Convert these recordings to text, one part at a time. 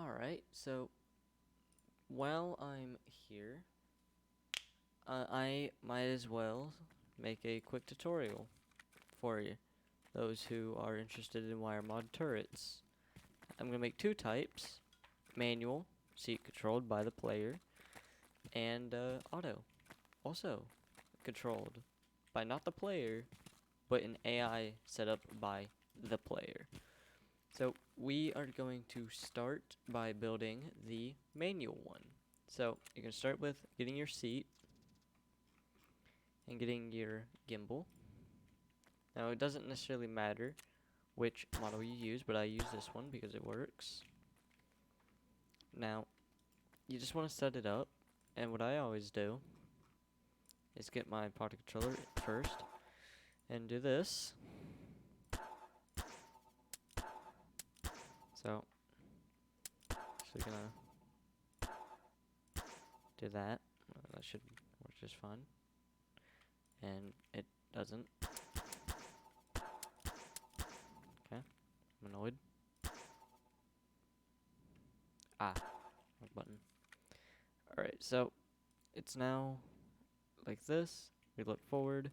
Alright, so while I'm here, I might as well make a quick tutorial for you, those who are interested in WireMod turrets. I'm going to make two types: manual, seat controlled by the player, and auto, also controlled by not the player, but an AI set up by the player. So we are going to start by building the manual one. So you're going to start with getting your seat and getting your gimbal. Now it doesn't necessarily matter which model you use, but I use this one because it works. Now you just want to set it up, and what I always do is get my pocket controller first and do this. So actually gonna do that. That should work just fine. And it doesn't. Okay, I'm annoyed. Wrong button. Alright, so it's now like this. We look forward,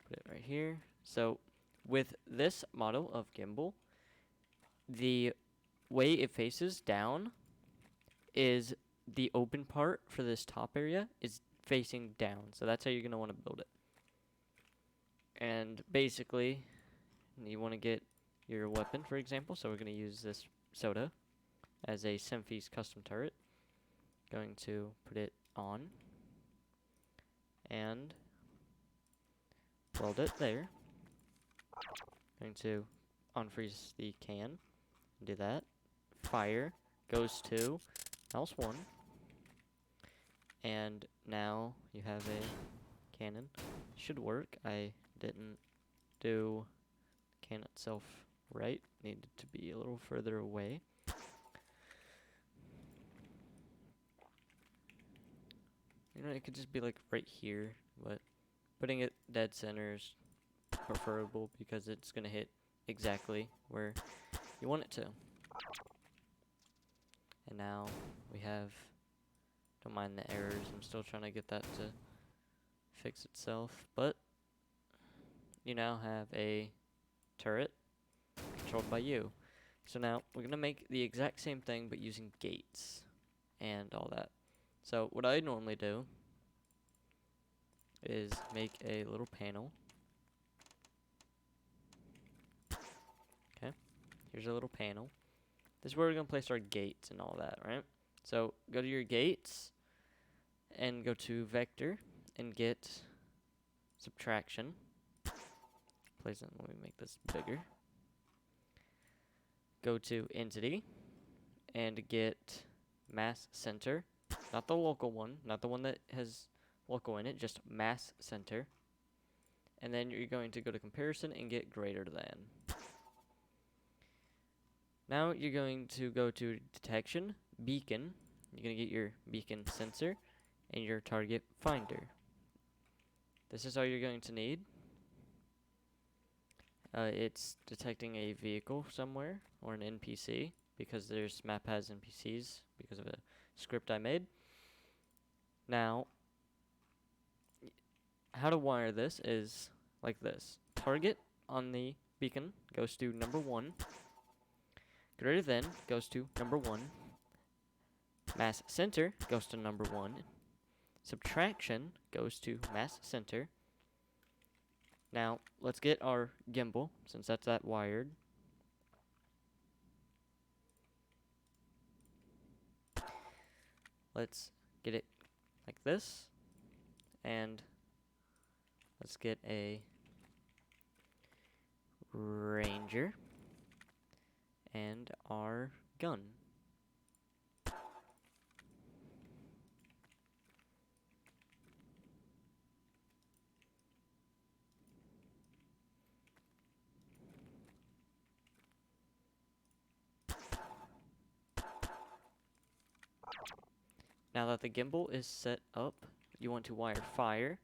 put it right here. So with this model of gimbal, the way it faces down is the open part for this top area is facing down. So that's how you're going to want to build it. And basically, you want to get your weapon, for example. So we're going to use this soda as a Semphys custom turret. Going to put it on and weld it there. Going to unfreeze the can. Do that. Fire goes to mouse 1. And now you have a cannon. Should work. I didn't do the can itself right. Needed to be a little further away. You know, it could just be like right here, but putting it dead center is preferable because it's going to hit exactly where you want it to. And now we have, don't mind the errors, I'm still trying to get that to fix itself, but you now have a turret controlled by you. So now we're going to make the exact same thing but using gates and all that. So what I normally do is make a little panel. Okay, here's a little panel. This is where we're going to place our gates and all that, right? So go to your gates and go to vector and get subtraction. Place it, let me make this bigger. Go to entity and get mass center, not the local one, not the one that has local in it, just mass center. And then you're going to go to comparison and get greater than. Now you're going to go to detection, beacon. You're going to get your beacon sensor and your target finder. This is all you're going to need. It's detecting a vehicle somewhere or an NPC because this map has NPCs because of a script I made. Now, how to wire this is like this. Target on the beacon goes to number 1. Greater than goes to number 1. Mass center goes to number 1. Subtraction goes to mass center. Now, let's get our gimbal, since that's that wired. Let's get it like this. And let's get a ranger and our gun. Now that the gimbal is set up, you want to wire fire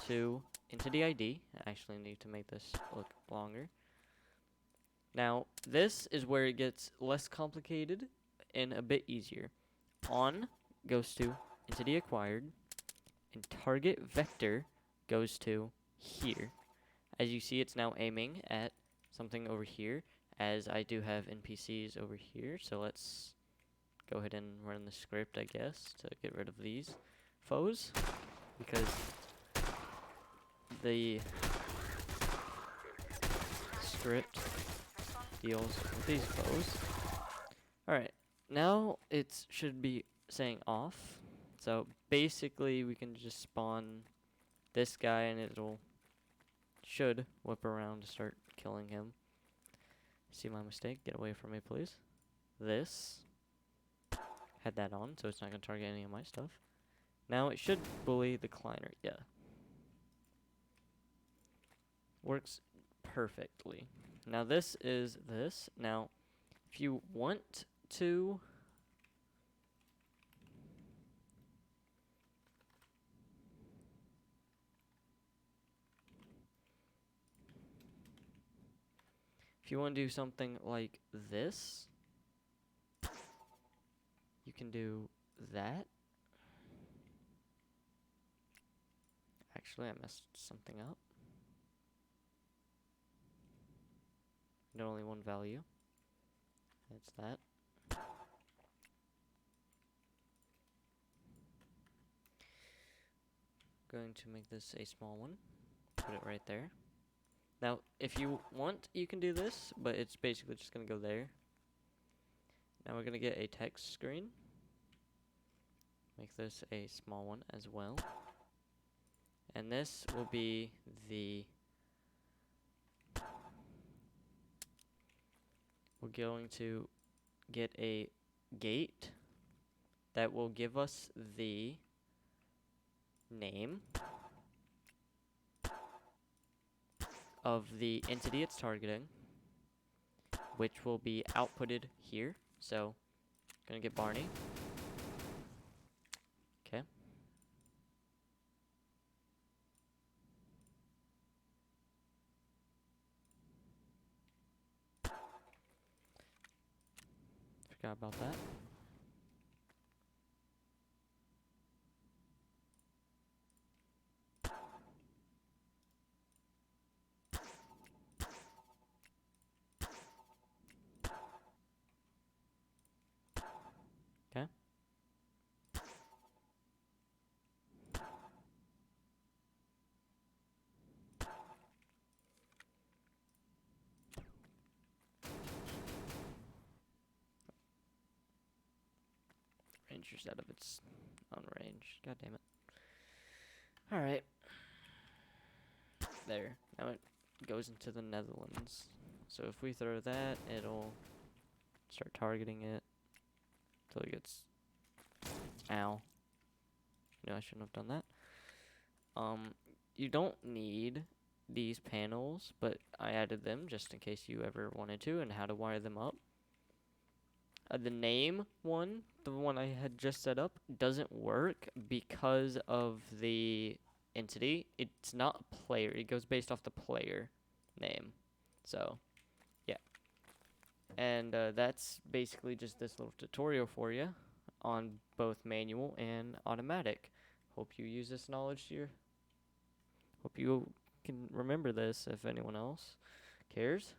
to entity ID. I actually need to make this look longer. Now, this is where it gets less complicated in a bit easier. On goes to entity acquired, and target vector goes to here. As you see, it's now aiming at something over here, as I do have NPCs over here. So let's go ahead and run the script, I guess, to get rid of these foes, because the script deals with these foes. Alright, now it should be saying off. So basically we can just spawn this guy and should whip around to start killing him. See my mistake? Get away from me, please. This had that on, so it's not going to target any of my stuff. Now it should bully the climber. Yeah. Works perfectly. Now this is this. Now, if you want to... If you want to do something like this, you can do that. Actually, I messed something up. And only one value. That's that. Going to make this a small one. Put it right there. Now, if you want, you can do this, but it's basically just going to go there. Now we're going to get a text screen. Make this a small one as well. And this will be the... We're going to get a gate that will give us the name of the entity it's targeting, which will be outputted here. So, gonna get Barney. Okay. Forgot about that. Okay. Ranger's out of its own range. God damn it. Alright. There. Now it goes into the Netherlands. So if we throw that, it'll start targeting it until it gets... Ow. No, I shouldn't have done that. You don't need these panels, but I added them just in case you ever wanted to, and how to wire them up. The name one, the one I had just set up, doesn't work because of the entity. It's not a player. It goes based off the player name. So, yeah. And that's basically just this little tutorial for you on both manual and automatic. Hope you use this knowledge to your... Hope you can remember this if anyone else cares.